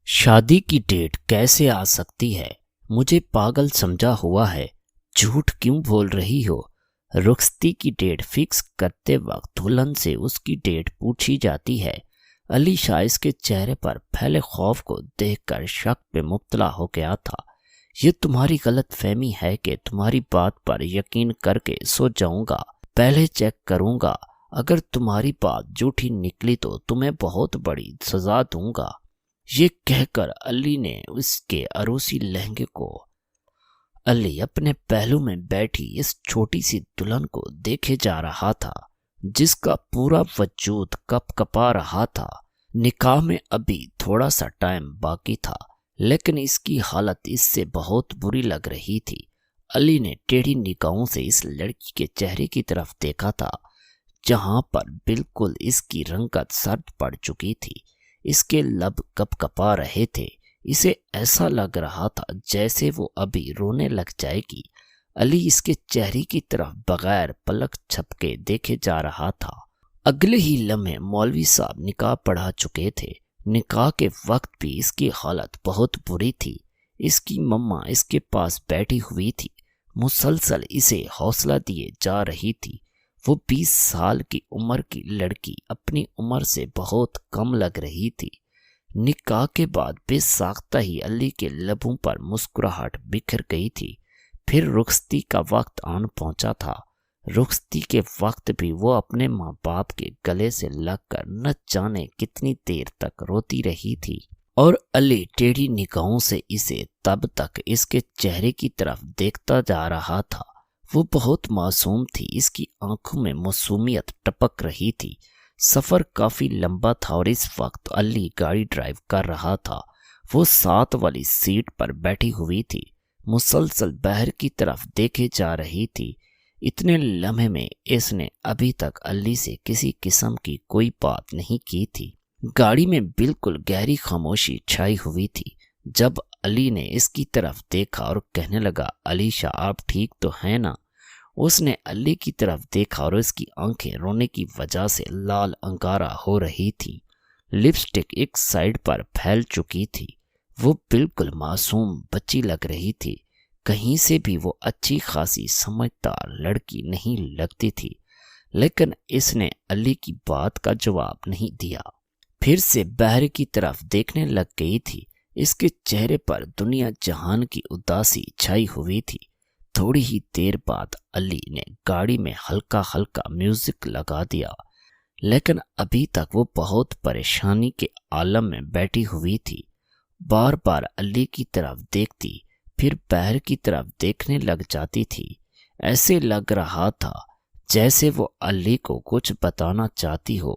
شادی کی ڈیٹ کیسے آ سکتی ہے؟ مجھے پاگل سمجھا ہوا ہے۔ جھوٹ کیوں بول رہی ہو؟ رخصتی کی ڈیٹ فکس کرتے وقت دلہن سے اس کی ڈیٹ پوچھی جاتی ہے۔ علی شاہ اس کے چہرے پر پھیلے خوف کو دیکھ کر شک پہ مبتلا ہو گیا تھا۔ یہ تمہاری غلط فہمی ہے کہ تمہاری بات پر یقین کر کے سو جاؤں گا۔ پہلے چیک کروں گا، اگر تمہاری بات جھوٹی نکلی تو تمہیں بہت بڑی سزا دوں گا۔ یہ کہہ کر علی نے اس کے عروسی لہنگے کو علی اپنے پہلو میں بیٹھی اس چھوٹی سی دلہن کو دیکھے جا رہا تھا، جس کا پورا وجود کپ کپا رہا تھا۔ نکاح میں ابھی تھوڑا سا ٹائم باقی تھا، لیکن اس کی حالت اس سے بہت بری لگ رہی تھی۔ علی نے ٹیڑھی نگاہوں سے اس لڑکی کے چہرے کی طرف دیکھا تھا، جہاں پر بالکل اس کی رنگت سرد پڑ چکی تھی۔ اس کے لب کپ کپا رہے تھے۔ اسے ایسا لگ رہا تھا جیسے وہ ابھی رونے لگ جائے گی۔ علی اس کے چہرے کی طرف بغیر پلک جھپکے دیکھے جا رہا تھا۔ اگلے ہی لمحے مولوی صاحب نکاح پڑھا چکے تھے۔ نکاح کے وقت بھی اس کی حالت بہت بری تھی۔ اس کی مما اس کے پاس بیٹھی ہوئی تھی، مسلسل اسے حوصلہ دیے جا رہی تھی۔ وہ 20 سال کی عمر کی لڑکی اپنی عمر سے بہت کم لگ رہی تھی۔ نکاح کے بعد بے ساختہ ہی علی کے لبوں پر مسکراہٹ بکھر گئی تھی۔ پھر رخصتی کا وقت آن پہنچا تھا۔ رخصتی کے وقت بھی وہ اپنے ماں باپ کے گلے سے لگ کر نہ جانے کتنی دیر تک روتی رہی تھی، اور علی ٹیڑھی نگاہوں سے اسے تب تک اس کے چہرے کی طرف دیکھتا جا رہا تھا۔ وہ بہت معصوم تھی، اس کی آنکھوں میں معصومیت ٹپک رہی تھی۔ سفر کافی لمبا تھا اور اس وقت علی گاڑی ڈرائیو کر رہا تھا۔ وہ ساتھ والی سیٹ پر بیٹھی ہوئی تھی، مسلسل باہر کی طرف دیکھے جا رہی تھی۔ اتنے لمحے میں اس نے ابھی تک علی سے کسی قسم کی کوئی بات نہیں کی تھی۔ گاڑی میں بالکل گہری خاموشی چھائی ہوئی تھی۔ جب علی نے اس کی طرف دیکھا اور کہنے لگا، علی شاہ آپ ٹھیک تو ہیں نا؟ اس نے علی کی طرف دیکھا اور اس کی آنکھیں رونے کی وجہ سے لال انگارہ ہو رہی تھی۔ لپسٹک ایک سائیڈ پر پھیل چکی تھی۔ وہ بالکل معصوم بچی لگ رہی تھی۔ کہیں سے بھی وہ اچھی خاصی سمجھدار لڑکی نہیں لگتی تھی، لیکن اس نے علی کی بات کا جواب نہیں دیا۔ پھر سے باہر کی طرف دیکھنے لگ گئی تھی۔ اس کے چہرے پر دنیا جہان کی اداسی چھائی ہوئی تھی۔ تھوڑی ہی دیر بعد علی نے گاڑی میں ہلکا ہلکا میوزک لگا دیا، لیکن ابھی تک وہ بہت پریشانی کے عالم میں بیٹھی ہوئی تھی۔ بار بار علی کی طرف دیکھتی، پھر باہر کی طرف دیکھنے لگ جاتی تھی۔ ایسے لگ رہا تھا جیسے وہ علی کو کچھ بتانا چاہتی ہو۔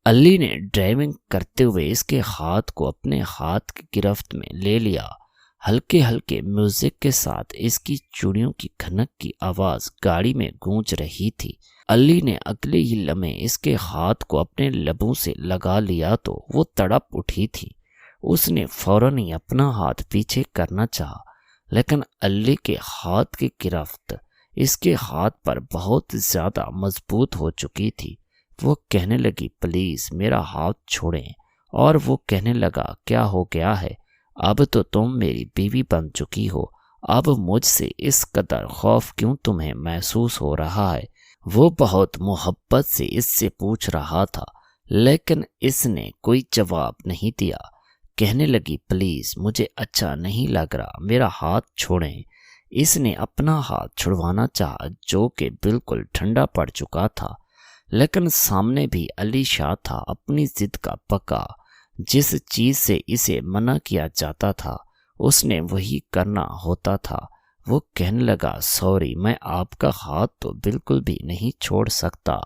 علی نے ڈرائیونگ کرتے ہوئے اس کے ہاتھ کو اپنے ہاتھ کی گرفت میں لے لیا۔ ہلکے ہلکے میوزک کے ساتھ اس کی چوڑیوں کی کھنک کی آواز گاڑی میں گونج رہی تھی۔ علی نے اگلے ہی لمحے اس کے ہاتھ کو اپنے لبوں سے لگا لیا تو وہ تڑپ اٹھی تھی۔ اس نے فوراً ہی اپنا ہاتھ پیچھے کرنا چاہا، لیکن علی کے ہاتھ کی گرفت اس کے ہاتھ پر بہت زیادہ مضبوط ہو چکی تھی۔ وہ کہنے لگی، پلیز میرا ہاتھ چھوڑیں، اور وہ کہنے لگا، کیا ہو گیا ہے؟ اب تو تم میری بیوی بن چکی ہو، اب مجھ سے اس قدر خوف کیوں تمہیں محسوس ہو رہا ہے؟ وہ بہت محبت سے اس سے پوچھ رہا تھا، لیکن اس نے کوئی جواب نہیں دیا۔ کہنے لگی، پلیز مجھے اچھا نہیں لگ رہا، میرا ہاتھ چھوڑیں۔ اس نے اپنا ہاتھ چھڑوانا چاہا، جو کہ بالکل ٹھنڈا پڑ چکا تھا، لیکن سامنے بھی علی شاہ تھا، اپنی ضد کا پکا۔ جس چیز سے اسے منع کیا جاتا تھا اس نے وہی کرنا ہوتا تھا۔ وہ کہنے لگا، سوری، میں آپ کا ہاتھ تو بالکل بھی نہیں چھوڑ سکتا،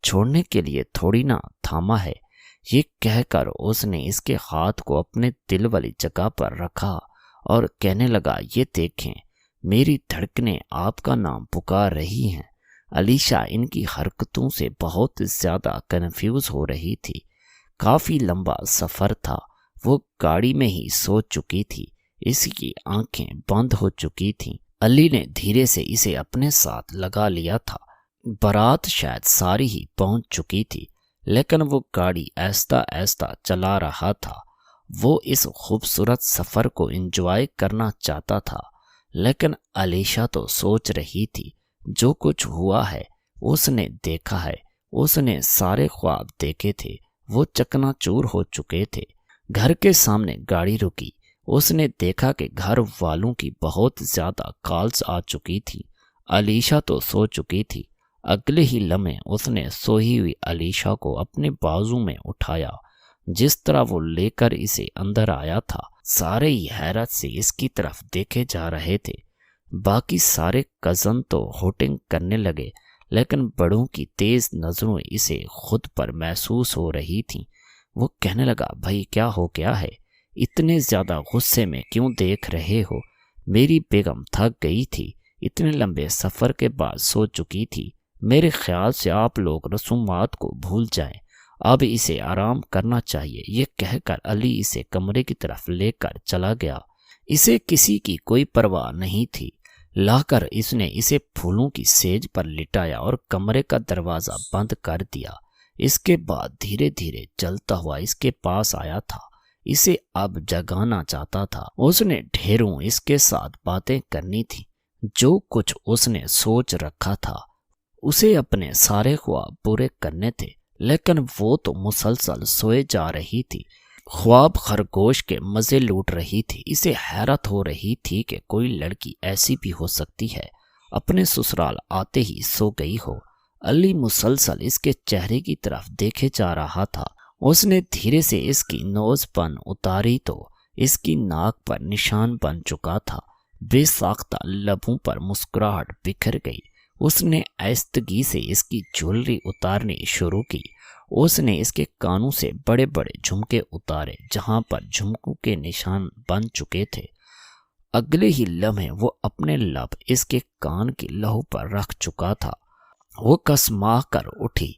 چھوڑنے کے لیے تھوڑی نہ تھاما ہے۔ یہ کہہ کر اس نے اس کے ہاتھ کو اپنے دل والی جگہ پر رکھا اور کہنے لگا، یہ دیکھیں، میری دھڑکنیں آپ کا نام پکار رہی ہیں۔ علی شاہ ان کی حرکتوں سے بہت زیادہ کنفیوز ہو رہی تھی۔ کافی لمبا سفر تھا، وہ گاڑی میں ہی سو چکی تھی، اس کی آنکھیں بند ہو چکی تھیں۔ علی نے دھیرے سے اسے اپنے ساتھ لگا لیا تھا۔ بارات شاید ساری ہی پہنچ چکی تھی، لیکن وہ گاڑی آہستہ آہستہ چلا رہا تھا وہ اس خوبصورت سفر کو انجوائے کرنا چاہتا تھا، لیکن علیشہ تو سوچ رہی تھی جو کچھ ہوا ہے اس نے دیکھا ہے، اس نے سارے خواب دیکھے تھے، وہ چکنا چور ہو چکے تھے۔ گھر کے سامنے گاڑی رکی، اس نے دیکھا کہ گھر والوں کی بہت زیادہ کالز آ چکی تھی۔ علیشہ تو سو چکی تھی۔ اگلے ہی لمحے اس نے سوئی ہوئی علیشہ کو اپنے بازو میں اٹھایا۔ جس طرح وہ لے کر اسے اندر آیا تھا، سارے ہی حیرت سے اس کی طرف دیکھے جا رہے تھے۔ باقی سارے کزن تو ہوٹنگ کرنے لگے، لیکن بڑوں کی تیز نظروں اسے خود پر محسوس ہو رہی تھیں۔ وہ کہنے لگا، بھائی کیا ہو گیا ہے؟ اتنے زیادہ غصے میں کیوں دیکھ رہے ہو؟ میری بیگم تھک گئی تھی، اتنے لمبے سفر کے بعد سو چکی تھی۔ میرے خیال سے آپ لوگ رسومات کو بھول جائیں، اب اسے آرام کرنا چاہیے۔ یہ کہہ کر علی اسے کمرے کی طرف لے کر چلا گیا۔ اسے کسی کی کوئی پرواہ نہیں تھی۔ لا کر اس نے اسے پھولوں کی سیج پر لٹایا اور کمرے کا دروازہ بند کر دیا۔ اس کے بعد دھیرے دھیرے چلتا ہوا اس کے پاس آیا تھا، اسے اب جگانا چاہتا تھا۔ اس نے ڈھیروں اس کے ساتھ باتیں کرنی تھی۔ جو کچھ اس نے سوچ رکھا تھا، اسے اپنے سارے خواب پورے کرنے تھے، لیکن وہ تو مسلسل سوئے جا رہی تھی۔ خواب خرگوش کے مزے لوٹ رہی تھی۔ اسے حیرت ہو رہی تھی کہ کوئی لڑکی ایسی بھی ہو سکتی ہے، اپنے سسرال آتے ہی سو گئی ہو۔ علی مسلسل اس کے چہرے کی طرف دیکھے جا رہا تھا۔ اس نے دھیرے سے اس کی نوز پن اتاری تو اس کی ناک پر نشان بن چکا تھا۔ بے ساختہ لبوں پر مسکراہٹ بکھر گئی۔ اس نے آہستگی سے اس کی جویلری اتارنی شروع کی۔ اس نے اس کے کانوں سے بڑے بڑے جھمکے اتارے جہاں پر جھمکوں کے نشان بن چکے تھے۔ اگلے ہی لمحے وہ اپنے لب اس کے کان کی لہو پر رکھ چکا تھا۔ وہ کسما کر اٹھی۔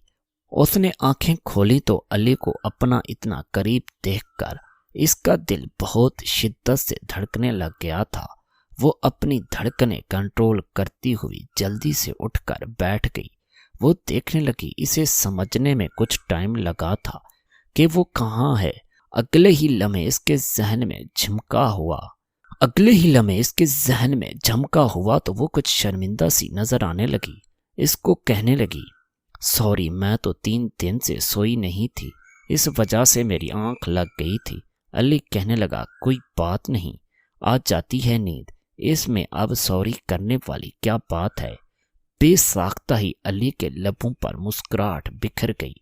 اس نے آنکھیں کھولی تو علی کو اپنا اتنا قریب دیکھ کر اس کا دل بہت شدت سے دھڑکنے لگ گیا تھا۔ وہ اپنی دھڑکنیں کنٹرول کرتی ہوئی جلدی سے اٹھ کر بیٹھ گئی۔ وہ دیکھنے لگی، اسے سمجھنے میں کچھ ٹائم لگا تھا کہ وہ کہاں ہے۔ اگلے ہی لمحے اس کے ذہن میں جھمکا ہوا تو وہ کچھ شرمندہ سی نظر آنے لگی۔ اس کو کہنے لگی، سوری، میں تو 3 دن سے سوئی نہیں تھی، اس وجہ سے میری آنکھ لگ گئی تھی۔ علی کہنے لگا، کوئی بات نہیں، آ جاتی ہے نیند، اس میں اب سوری کرنے والی کیا بات ہے؟ بے ساختہ ہی علی کے لبوں پر مسکراہٹ بکھر گئی۔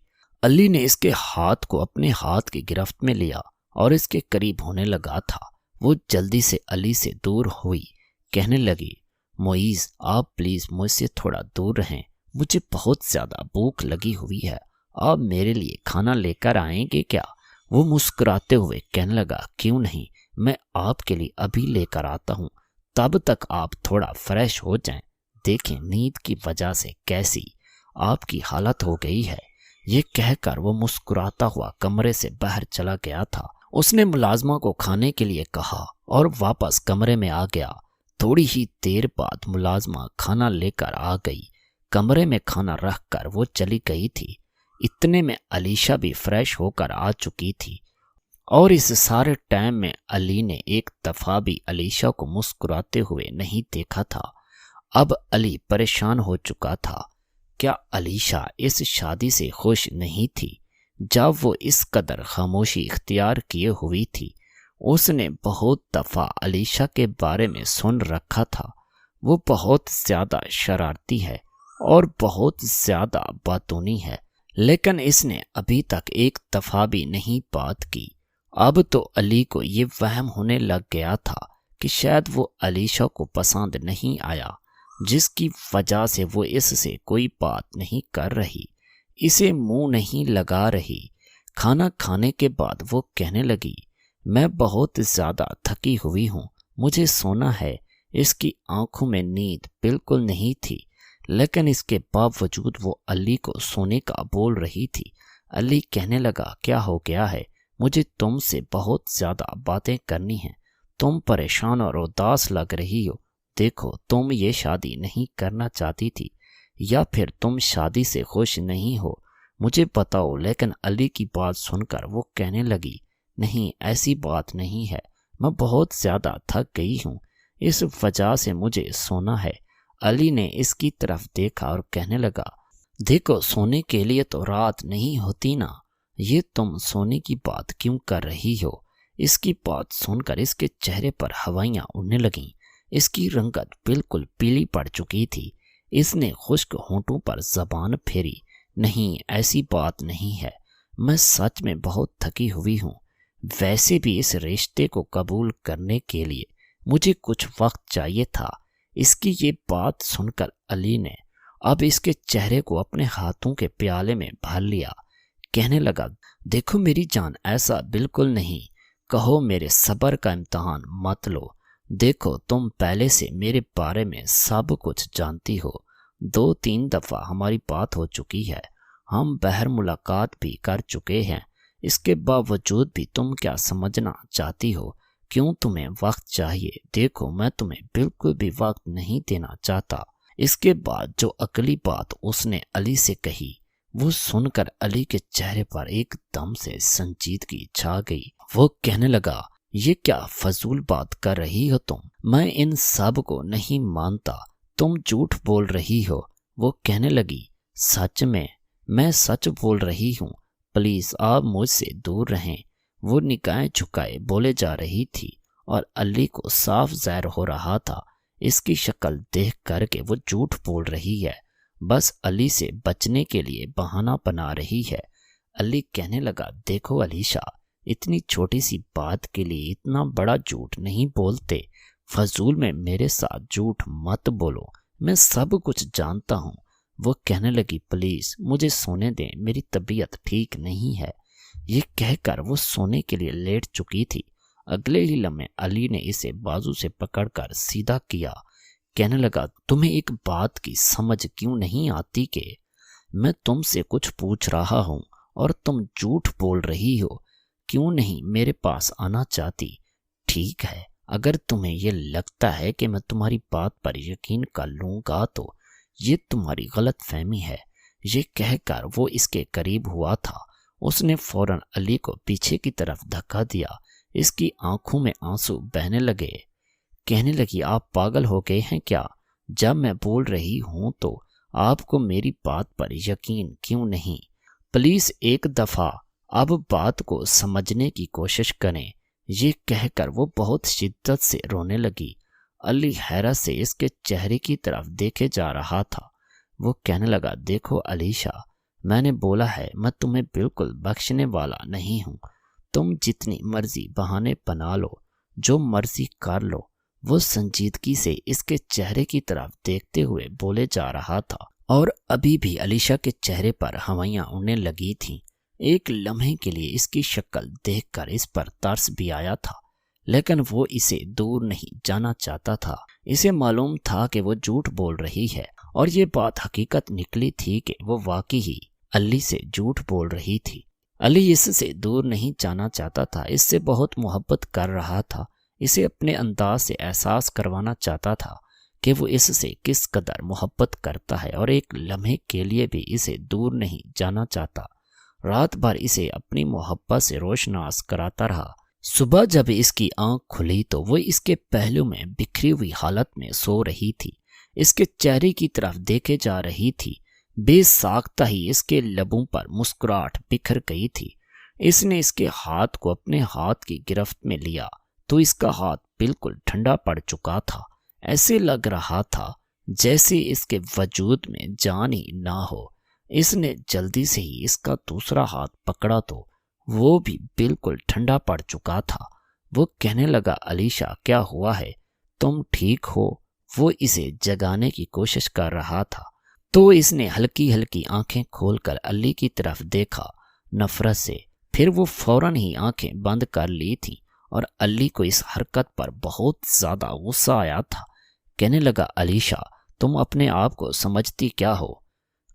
علی نے اس کے ہاتھ کو اپنے ہاتھ کی گرفت میں لیا اور اس کے قریب ہونے لگا تھا۔ وہ جلدی سے علی سے دور ہوئی، کہنے لگی، معیز آپ پلیز مجھ سے تھوڑا دور رہیں، مجھے بہت زیادہ بھوک لگی ہوئی ہے، آپ میرے لیے کھانا لے کر آئیں گے کیا؟ وہ مسکراتے ہوئے کہنے لگا، کیوں نہیں، میں آپ کے لیے ابھی لے کر آتا ہوں، تب تک آپ تھوڑا فریش ہو جائیں۔ دیکھیں نیند کی وجہ سے کیسی آپ کی حالت ہو گئی ہے۔ یہ کہہ کر وہ مسکراتا ہوا کمرے سے باہر چلا گیا تھا۔ اس نے ملازمہ کو کھانے کے لیے کہا اور واپس کمرے میں آ گیا۔ تھوڑی ہی دیر بعد ملازمہ کھانا لے کر آ گئی۔ کمرے میں کھانا رکھ کر وہ چلی گئی تھی۔ اتنے میں علیشہ بھی فریش ہو کر آ چکی تھی، اور اس سارے ٹائم میں علی نے ایک دفعہ بھی علیشہ کو مسکراتے ہوئے نہیں دیکھا تھا۔ اب علی پریشان ہو چکا تھا۔ کیا علیشہ اس شادی سے خوش نہیں تھی؟ جب وہ اس قدر خاموشی اختیار کیے ہوئی تھی، اس نے بہت دفعہ علیشہ کے بارے میں سن رکھا تھا۔ وہ بہت زیادہ شرارتی ہے اور بہت زیادہ باتونی ہے، لیکن اس نے ابھی تک ایک دفعہ بھی نہیں بات کی۔ اب تو علی کو یہ وہم ہونے لگ گیا تھا کہ شاید وہ علیشہ کو پسند نہیں آیا، جس کی وجہ سے وہ اس سے کوئی بات نہیں کر رہی، اسے منہ نہیں لگا رہی۔ کھانا کھانے کے بعد وہ کہنے لگی، میں بہت زیادہ تھکی ہوئی ہوں، مجھے سونا ہے۔ اس کی آنکھوں میں نیند بالکل نہیں تھی، لیکن اس کے باوجود وہ علی کو سونے کا بول رہی تھی۔ علی کہنے لگا، کیا ہو گیا ہے؟ مجھے تم سے بہت زیادہ باتیں کرنی ہیں، تم پریشان اور اداس لگ رہی ہو۔ دیکھو، تم یہ شادی نہیں کرنا چاہتی تھی، یا پھر تم شادی سے خوش نہیں ہو، مجھے بتاؤ۔ لیکن علی کی بات سن کر وہ کہنے لگی، نہیں ایسی بات نہیں ہے، میں بہت زیادہ تھک گئی ہوں، اس وجہ سے مجھے سونا ہے۔ علی نے اس کی طرف دیکھا اور کہنے لگا، دیکھو سونے کے لیے تو رات نہیں ہوتی نا، یہ تم سونے کی بات کیوں کر رہی ہو؟ اس کی بات سن کر اس کے چہرے پر ہوائیاں اڑنے لگیں، اس کی رنگت بالکل پیلی پڑ چکی تھی۔ اس نے خشک ہونٹوں پر زبان پھیری، نہیں ایسی بات نہیں ہے، میں سچ میں بہت تھکی ہوئی ہوں، ویسے بھی اس رشتے کو قبول کرنے کے لیے مجھے کچھ وقت چاہیے تھا۔ اس کی یہ بات سن کر علی نے اب اس کے چہرے کو اپنے ہاتھوں کے پیالے میں بھر لیا، کہنے لگا، دیکھو میری جان ایسا بالکل نہیں، کہو میرے صبر کا امتحان مت لو، دیکھو تم پہلے سے میرے بارے میں سب کچھ جانتی ہو، 2-3 دفعہ ہماری بات ہو چکی ہے، ہم باہر ملاقات بھی کر چکے ہیں، اس کے باوجود بھی تم کیا سمجھنا چاہتی ہو؟ کیوں تمہیں وقت چاہیے؟ دیکھو میں تمہیں بالکل بھی وقت نہیں دینا چاہتا۔ اس کے بعد جو اگلی بات اس نے علی سے کہی وہ سن کر علی کے چہرے پر ایک دم سے سنجیدگی چھا گئی۔ وہ کہنے لگا، یہ کیا فضول بات کر رہی ہو تم؟ میں ان سب کو نہیں مانتا، تم جھوٹ بول رہی ہو۔ وہ کہنے لگی، سچ میں سچ بول رہی ہوں، پلیز آپ مجھ سے دور رہیں۔ وہ نگاہیں جھکائے بولے جا رہی تھی اور علی کو صاف ظاہر ہو رہا تھا اس کی شکل دیکھ کر کے وہ جھوٹ بول رہی ہے، بس علی سے بچنے کے لیے بہانہ بنا رہی ہے۔ علی کہنے لگا، دیکھو علیشا، اتنی چھوٹی سی بات کے لیے اتنا بڑا جھوٹ نہیں بولتے، فضول میں میرے ساتھ جھوٹ مت بولو، میں سب کچھ جانتا ہوں۔ وہ کہنے لگی، پلیز مجھے سونے دیں، میری طبیعت ٹھیک نہیں ہے۔ یہ کہہ کر وہ سونے کے لیے لیٹ چکی تھی۔ اگلے ہی لمحے علی نے اسے بازو سے پکڑ کر سیدھا کیا، کہنے لگا، تمہیں ایک بات کی سمجھ کیوں نہیں آتی کہ میں تم سے کچھ پوچھ رہا ہوں اور تم جھوٹ بول رہی ہو؟ کیوں نہیں میرے پاس آنا چاہتی؟ ٹھیک ہے، اگر تمہیں یہ لگتا ہے کہ میں تمہاری بات پر یقین کر لوں گا تو یہ تمہاری غلط فہمی ہے۔ یہ کہہ کر وہ اس کے قریب ہوا تھا، اس نے فوراً علی کو پیچھے کی طرف دھکا دیا، اس کی آنکھوں میں آنسو بہنے لگے، کہنے لگی، آپ پاگل ہو گئے ہیں کیا؟ جب میں بول رہی ہوں تو آپ کو میری بات پر یقین کیوں نہیں؟ پلیز ایک دفعہ اب بات کو سمجھنے کی کوشش کریں۔ یہ کہہ کر وہ بہت شدت سے رونے لگی۔ علی حیرت سے اس کے چہرے کی طرف دیکھے جا رہا تھا۔ وہ کہنے لگا، دیکھو علیشا، میں نے بولا ہے میں تمہیں بالکل بخشنے والا نہیں ہوں، تم جتنی مرضی بہانے بنا لو، جو مرضی کر لو۔ وہ سنجیدگی سے اس کے چہرے کی طرف دیکھتے ہوئے بولے جا رہا تھا اور ابھی بھی علیشا کے چہرے پر ہوائیاں اڑنے لگی تھیں۔ ایک لمحے کے لیے اس کی شکل دیکھ کر اس پر ترس بھی آیا تھا، لیکن وہ اسے دور نہیں جانا چاہتا تھا۔ اسے معلوم تھا کہ وہ جھوٹ بول رہی ہے اور یہ بات حقیقت نکلی تھی کہ وہ واقعی ہی علی سے جھوٹ بول رہی تھی۔ علی اس سے دور نہیں جانا چاہتا تھا، اس سے بہت محبت کر رہا تھا، اسے اپنے انداز سے احساس کروانا چاہتا تھا کہ وہ اس سے کس قدر محبت کرتا ہے اور ایک لمحے کے لیے بھی اسے دور نہیں جانا چاہتا۔ رات بھر اسے اپنی محبت سے روشناس کراتا رہا۔ صبح جب اس کی آنکھ کھلی تو وہ اس کے پہلو میں بکھری ہوئی حالت میں سو رہی تھی، اس کے چہرے کی طرف دیکھے جا رہی تھی۔ بے ساختہ ہی اس کے لبوں پر مسکراہٹ بکھر گئی تھی۔ اس نے اس کے ہاتھ کو اپنے ہاتھ کی گرفت میں لیا تو اس کا ہاتھ بالکل ٹھنڈا پڑ چکا تھا، ایسے لگ رہا تھا جیسے اس کے وجود میں جان ہی نہ ہو۔ اس نے جلدی سے ہی اس کا دوسرا ہاتھ پکڑا تو وہ بھی بالکل ٹھنڈا پڑ چکا تھا۔ وہ کہنے لگا، علیشا کیا ہوا ہے؟ تم ٹھیک ہو؟ وہ اسے جگانے کی کوشش کر رہا تھا تو اس نے ہلکی ہلکی آنکھیں کھول کر علی کی طرف دیکھا نفرت سے، پھر وہ فوراً ہی آنکھیں بند کر لی تھیں اور علی کو اس حرکت پر بہت زیادہ غصہ آیا تھا۔ کہنے لگا، علیشا تم اپنے آپ کو سمجھتی کیا ہو؟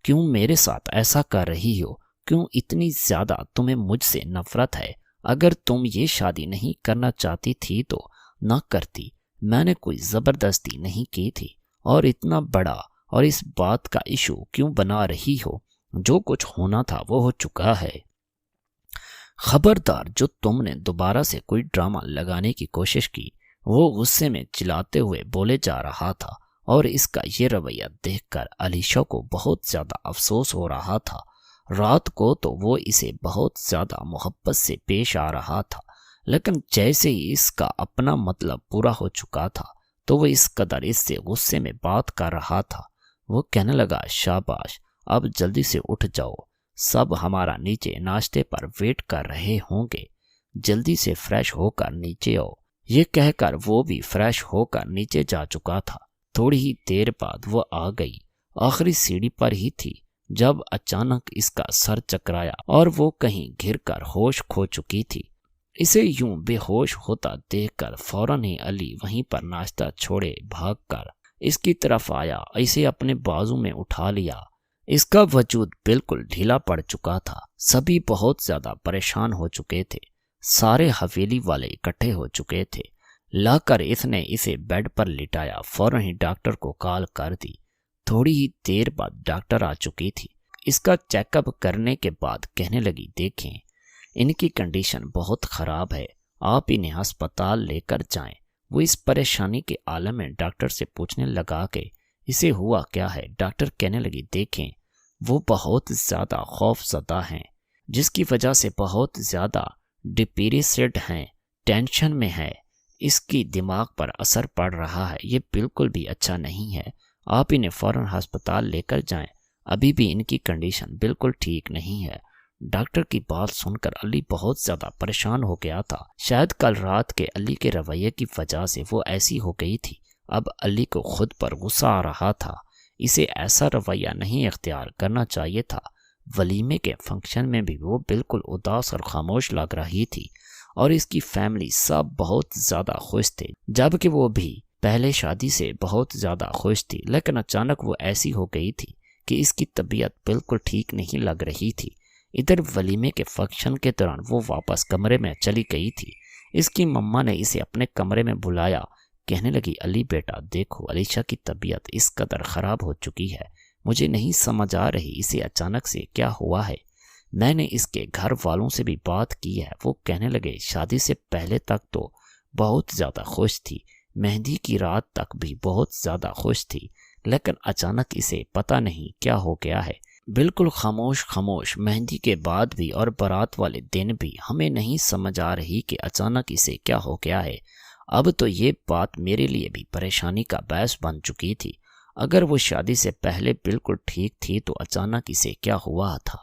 کیوں میرے ساتھ ایسا کر رہی ہو؟ کیوں اتنی زیادہ تمہیں مجھ سے نفرت ہے؟ اگر تم یہ شادی نہیں کرنا چاہتی تھی تو نہ کرتی، میں نے کوئی زبردستی نہیں کی تھی، اور اتنا بڑا اور اس بات کا ایشو کیوں بنا رہی ہو؟ جو کچھ ہونا تھا وہ ہو چکا ہے۔ خبردار، جو تم نے دوبارہ سے کوئی ڈرامہ لگانے کی کوشش کی۔ وہ غصے میں چلاتے ہوئے بولے جا رہا تھا، اور اس کا یہ رویہ دیکھ کر علیشا کو بہت زیادہ افسوس ہو رہا تھا۔ رات کو تو وہ اسے بہت زیادہ محبت سے پیش آ رہا تھا، لیکن جیسے ہی اس کا اپنا مطلب پورا ہو چکا تھا تو وہ اس قدر اس سے غصے میں بات کر رہا تھا۔ وہ کہنے لگا، شاباش، اب جلدی سے اٹھ جاؤ، سب ہمارا نیچے ناشتے پر ویٹ کر رہے ہوں گے، جلدی سے فریش ہو کر نیچے آؤ۔ یہ کہہ کر وہ بھی فریش ہو کر نیچے جا چکا تھا۔ تھوڑی ہی دیر بعد وہ آ گئی، آخری سیڑھی پر ہی تھی جب اچانک اس کا سر چکرایا اور وہ کہیں گر کر ہوش کھو چکی تھی۔ اسے یوں بے ہوش ہوتا دیکھ کر فوراً ہی علی وہیں پر ناشتہ چھوڑے بھاگ کر اس کی طرف آیا، اسے اپنے بازو میں اٹھا لیا۔ اس کا وجود بالکل ڈھیلا پڑ چکا تھا، سبھی بہت زیادہ پریشان ہو چکے تھے، سارے حویلی والے اکٹھے ہو چکے تھے۔ لا کر اس نے اسے بیڈ پر لٹایا، فوراً ہی ڈاکٹر کو کال کر دی۔ تھوڑی ہی دیر بعد ڈاکٹر آ چکی تھی۔ اس کا چیک اپ کرنے کے بعد کہنے لگی، دیکھیں ان کی کنڈیشن بہت خراب ہے، آپ انہیں ہسپتال لے کر جائیں۔ وہ اس پریشانی کے عالم میں ڈاکٹر سے پوچھنے لگا کہ اسے ہوا کیا ہے۔ ڈاکٹر کہنے لگی، دیکھیں وہ بہت زیادہ خوف زدہ ہیں، جس کی وجہ سے بہت زیادہ ڈپریسڈ ہیں، ٹینشن میں ہے، اس کی دماغ پر اثر پڑ رہا ہے، یہ بالکل بھی اچھا نہیں ہے، آپ انہیں فوراً ہسپتال لے کر جائیں، ابھی بھی ان کی کنڈیشن بالکل ٹھیک نہیں ہے۔ ڈاکٹر کی بات سن کر علی بہت زیادہ پریشان ہو گیا تھا، شاید کل رات کے علی کے رویے کی وجہ سے وہ ایسی ہو گئی تھی۔ اب علی کو خود پر غصہ آ رہا تھا، اسے ایسا رویہ نہیں اختیار کرنا چاہیے تھا۔ ولیمے کے فنکشن میں بھی وہ بالکل اداس اور خاموش لگ رہی تھی، اور اس کی فیملی سب بہت زیادہ خوش تھے، جبکہ وہ بھی پہلے شادی سے بہت زیادہ خوش تھی، لیکن اچانک وہ ایسی ہو گئی تھی کہ اس کی طبیعت بالکل ٹھیک نہیں لگ رہی تھی۔ ادھر ولیمے کے فنکشن کے دوران وہ واپس کمرے میں چلی گئی تھی۔ اس کی مما نے اسے اپنے کمرے میں بلایا، کہنے لگی، علی بیٹا دیکھو علیشا کی طبیعت اس قدر خراب ہو چکی ہے، مجھے نہیں سمجھ آ رہی اسے اچانک سے کیا ہوا ہے۔ میں نے اس کے گھر والوں سے بھی بات کی ہے، وہ کہنے لگے شادی سے پہلے تک تو بہت زیادہ خوش تھی، مہندی کی رات تک بھی بہت زیادہ خوش تھی، لیکن اچانک اسے پتہ نہیں کیا ہو گیا ہے، بالکل خاموش مہندی کے بعد بھی اور بارات والے دن بھی ہمیں نہیں سمجھ آ رہی کہ اچانک اسے کیا ہو گیا ہے۔ اب تو یہ بات میرے لیے بھی پریشانی کا باعث بن چکی تھی، اگر وہ شادی سے پہلے بالکل ٹھیک تھی تو اچانک اسے کیا ہوا تھا،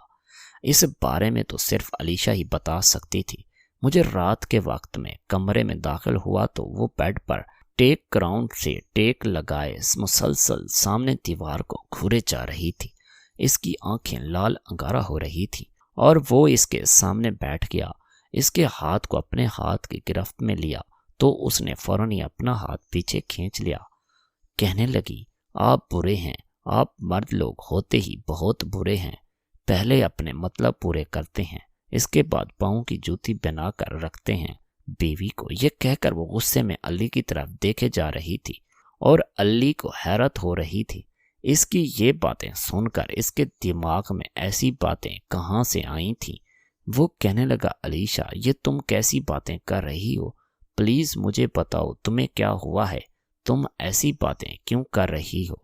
اس بارے میں تو صرف علیشا ہی بتا سکتی تھی۔ مجھے رات کے وقت میں کمرے میں داخل ہوا تو وہ بیڈ پر ٹیک گراؤنڈ سے ٹیک لگائے مسلسل سامنے دیوار کو گھورے جا رہی تھی، اس کی آنکھیں لال انگارہ ہو رہی تھی، اور وہ اس کے سامنے بیٹھ گیا، اس کے ہاتھ کو اپنے ہاتھ کی گرفت میں لیا تو اس نے فوراً ہی اپنا ہاتھ پیچھے کھینچ لیا، کہنے لگی، آپ برے ہیں، آپ مرد لوگ ہوتے ہی بہت برے ہیں، پہلے اپنے مطلب پورے کرتے ہیں، اس کے بعد پاؤں کی جوتی بنا کر رکھتے ہیں بیوی کو۔ یہ کہہ کر وہ غصے میں علی کی طرف دیکھے جا رہی تھی، اور علی کو حیرت ہو رہی تھی، اس کی یہ باتیں سن کر اس کے دماغ میں ایسی باتیں کہاں سے آئی تھیں۔ وہ کہنے لگا، علیشا یہ تم کیسی باتیں کر رہی ہو، پلیز مجھے بتاؤ تمہیں کیا ہوا ہے، تم ایسی باتیں کیوں کر رہی ہو،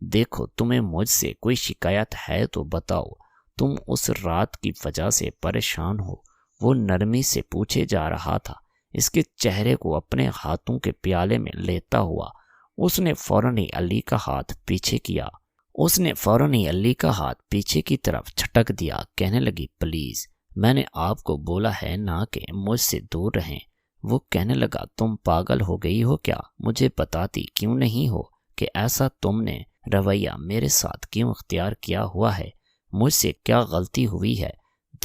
دیکھو تمہیں مجھ سے کوئی شکایت ہے تو بتاؤ، تم اس رات کی وجہ سے پریشان ہو۔ وہ نرمی سے پوچھے جا رہا تھا، اس کے چہرے کو اپنے ہاتھوں کے پیالے میں لیتا ہوا اس نے فوراً ہی علی کا ہاتھ پیچھے کی طرف جھٹک دیا، کہنے لگی، پلیز میں نے آپ کو بولا ہے نا کہ مجھ سے دور رہیں۔ وہ کہنے لگا، تم پاگل ہو گئی ہو کیا، مجھے بتاتی کیوں نہیں ہو کہ ایسا تم نے رویہ میرے ساتھ کیوں اختیار کیا ہوا ہے، مجھ سے کیا غلطی ہوئی ہے؟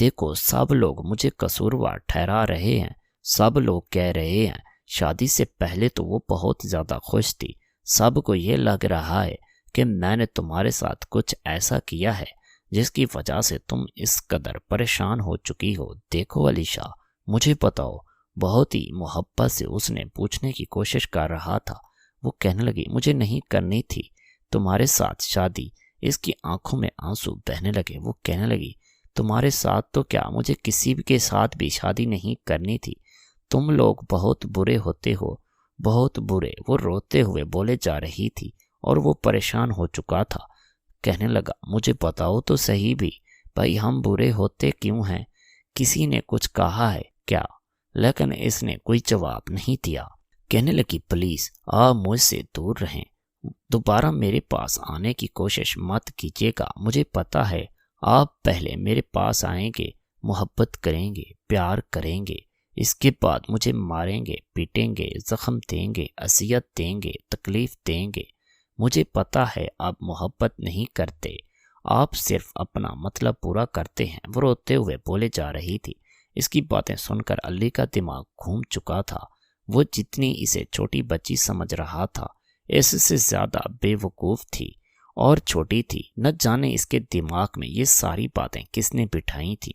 دیکھو سب لوگ مجھے قصوروار ٹھہرا رہے ہیں، سب لوگ کہہ رہے ہیں شادی سے پہلے تو وہ بہت زیادہ خوش تھی، سب کو یہ لگ رہا ہے کہ میں نے تمہارے ساتھ کچھ ایسا کیا ہے جس کی وجہ سے تم اس قدر پریشان ہو چکی ہو۔ دیکھو علیشا مجھے بتاؤ، بہت ہی محبت سے اس نے پوچھنے کی کوشش کر رہا تھا۔ وہ کہنے لگی، مجھے نہیں کرنی تھی تمہارے ساتھ شادی۔ اس کی آنکھوں میں آنسو بہنے لگے، وہ کہنے لگی، تمہارے ساتھ تو کیا، مجھے کسی کے ساتھ بھی شادی نہیں کرنی تھی۔ تم لوگ بہت برے ہوتے ہو، بہت برے۔ وہ روتے ہوئے بولے جا رہی تھی اور وہ پریشان ہو چکا تھا۔ کہنے لگا مجھے بتاؤ تو صحیح بھی، بھائی ہم برے ہوتے کیوں ہیں؟ کسی نے کچھ کہا ہے کیا؟ لیکن اس نے کوئی جواب نہیں دیا۔ کہنے لگی پلیز آپ مجھ سے دور رہیں، دوبارہ میرے پاس آنے کی کوشش مت کیجیے گا۔ مجھے پتا ہے آپ پہلے میرے پاس آئیں گے، محبت کریں گے، پیار کریں گے، اس کے بعد مجھے ماریں گے، پیٹیں گے، زخم دیں گے، اذیت دیں گے، تکلیف دیں گے۔ مجھے پتا ہے آپ محبت نہیں کرتے، آپ صرف اپنا مطلب پورا کرتے ہیں۔ وہ روتے ہوئے بولے جا رہی تھی۔ اس کی باتیں سن کر علی کا دماغ گھوم چکا تھا۔ وہ جتنی اسے چھوٹی بچی سمجھ رہا تھا، اس سے زیادہ بے وقوف تھی اور چھوٹی تھی۔ نہ جانے اس کے دماغ میں یہ ساری باتیں کس نے بٹھائی تھی۔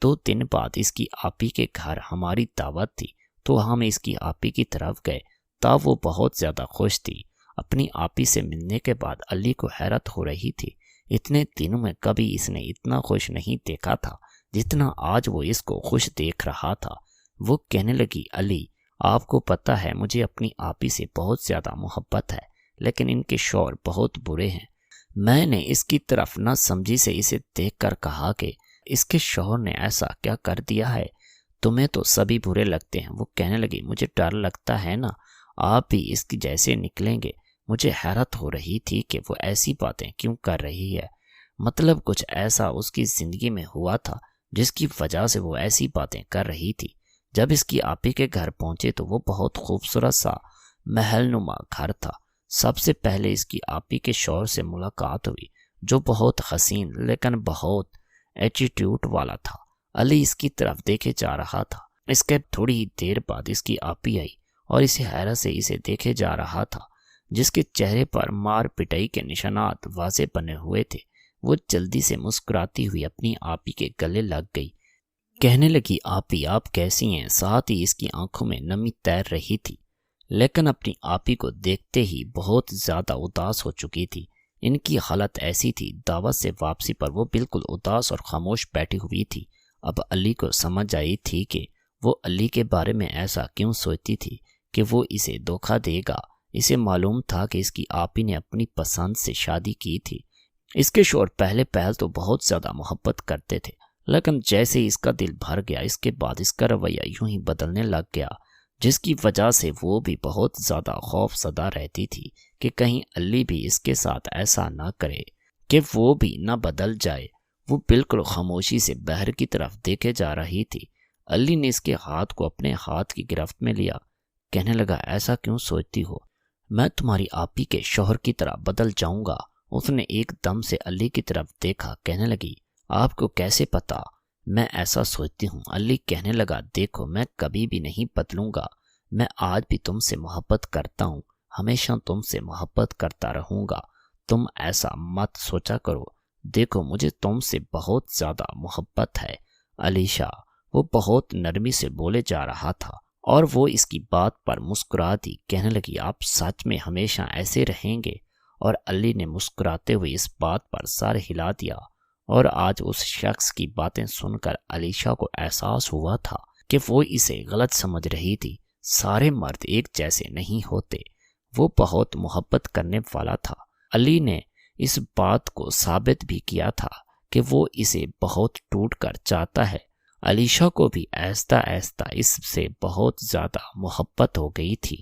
2 دن بعد اس کی آپی کے گھر ہماری دعوت تھی، تو ہم اس کی آپی کی طرف گئے۔ تب وہ بہت زیادہ خوش تھی۔ اپنی آپی سے ملنے کے بعد علی کو حیرت ہو رہی تھی۔ اتنے دنوں میں کبھی اس نے اتنا خوش نہیں دیکھا تھا جتنا آج وہ اس کو خوش دیکھ رہا تھا۔ وہ کہنے لگی علی آپ کو پتہ ہے مجھے اپنی آپی سے بہت زیادہ محبت ہے، لیکن ان کے شوہر بہت برے ہیں۔ میں نے اس کی طرف نہ سمجھی سے اسے دیکھ کر کہا کہ اس کے شوہر نے ایسا کیا کر دیا ہے؟ تمہیں تو سبھی برے لگتے ہیں۔ وہ کہنے لگی مجھے ڈر لگتا ہے نا، آپ بھی اس کی جیسے نکلیں گے۔ مجھے حیرت ہو رہی تھی کہ وہ ایسی باتیں کیوں کر رہی ہے، مطلب کچھ ایسا اس کی زندگی میں ہوا تھا جس کی وجہ سے وہ ایسی باتیں کر رہی تھی۔ جب اس کی آپی کے گھر پہنچے تو وہ بہت خوبصورت سا محل نما گھر تھا۔ سب سے پہلے اس کی آپی کے شوہر سے ملاقات ہوئی، جو بہت حسین لیکن بہت ایٹیٹیوڈ والا تھا۔ علی اس کی طرف دیکھے جا رہا تھا۔ اس کے تھوڑی ہی دیر بعد اس کی آپی آئی اور اسے حیرت سے اسے دیکھے جا رہا تھا، جس کے چہرے پر مار پٹائی کے نشانات واضح بنے ہوئے تھے۔ وہ جلدی سے مسکراتی ہوئی اپنی آپی کے گلے لگ گئی۔ کہنے لگی آپی آپ کیسی ہیں؟ ساتھ ہی اس کی آنکھوں میں نمی تیر رہی تھی، لیکن اپنی آپی کو دیکھتے ہی بہت زیادہ اداس ہو چکی تھی۔ ان کی حالت ایسی تھی، دعوت سے واپسی پر وہ بالکل اداس اور خاموش بیٹھی ہوئی تھی۔ اب علی کو سمجھ آئی تھی کہ وہ علی کے بارے میں ایسا کیوں سوچتی تھی کہ وہ اسے دھوکہ دے گا۔ اسے معلوم تھا کہ اس کی آپی نے اپنی پسند سے شادی کی تھی۔ اس کے شوہر پہلے پہل تو بہت زیادہ محبت کرتے تھے، لیکن جیسے ہی اس کا دل بھر گیا، اس کے بعد اس کا رویہ یوں ہی بدلنے لگ گیا، جس کی وجہ سے وہ بھی بہت زیادہ خوف زدہ رہتی تھی کہ کہیں علی بھی اس کے ساتھ ایسا نہ کرے کہ وہ بھی نہ بدل جائے۔ وہ بالکل خاموشی سے بحر کی طرف دیکھے جا رہی تھی۔ علی نے اس کے ہاتھ کو اپنے ہاتھ کی گرفت میں لیا۔ کہنے لگا ایسا کیوں سوچتی ہو؟ میں تمہاری آپی کے شوہر کی طرح بدل جاؤں گا؟ اس نے ایک دم سے علی کی طرف دیکھا۔ کہنے لگی آپ کو کیسے پتا میں ایسا سوچتی ہوں؟ علی کہنے لگا دیکھو میں کبھی بھی نہیں بدلوں گا، میں آج بھی تم سے محبت کرتا ہوں، ہمیشہ تم سے محبت کرتا رہوں گا۔ تم ایسا مت سوچا کرو، دیکھو مجھے تم سے بہت زیادہ محبت ہے علیشا۔ وہ بہت نرمی سے بولے جا رہا تھا اور وہ اس کی بات پر مسکرا دی۔ کہنے لگی آپ سچ میں ہمیشہ ایسے رہیں گے؟ اور علی نے مسکراتے ہوئے اس بات پر سر ہلا دیا۔ اور آج اس شخص کی باتیں سن کر علیشا کو احساس ہوا تھا کہ وہ اسے غلط سمجھ رہی تھی۔ سارے مرد ایک جیسے نہیں ہوتے۔ وہ بہت محبت کرنے والا تھا۔ علی نے اس بات کو ثابت بھی کیا تھا کہ وہ اسے بہت ٹوٹ کر چاہتا ہے۔ علیشا کو بھی آہستہ آہستہ اس سے بہت زیادہ محبت ہو گئی تھی۔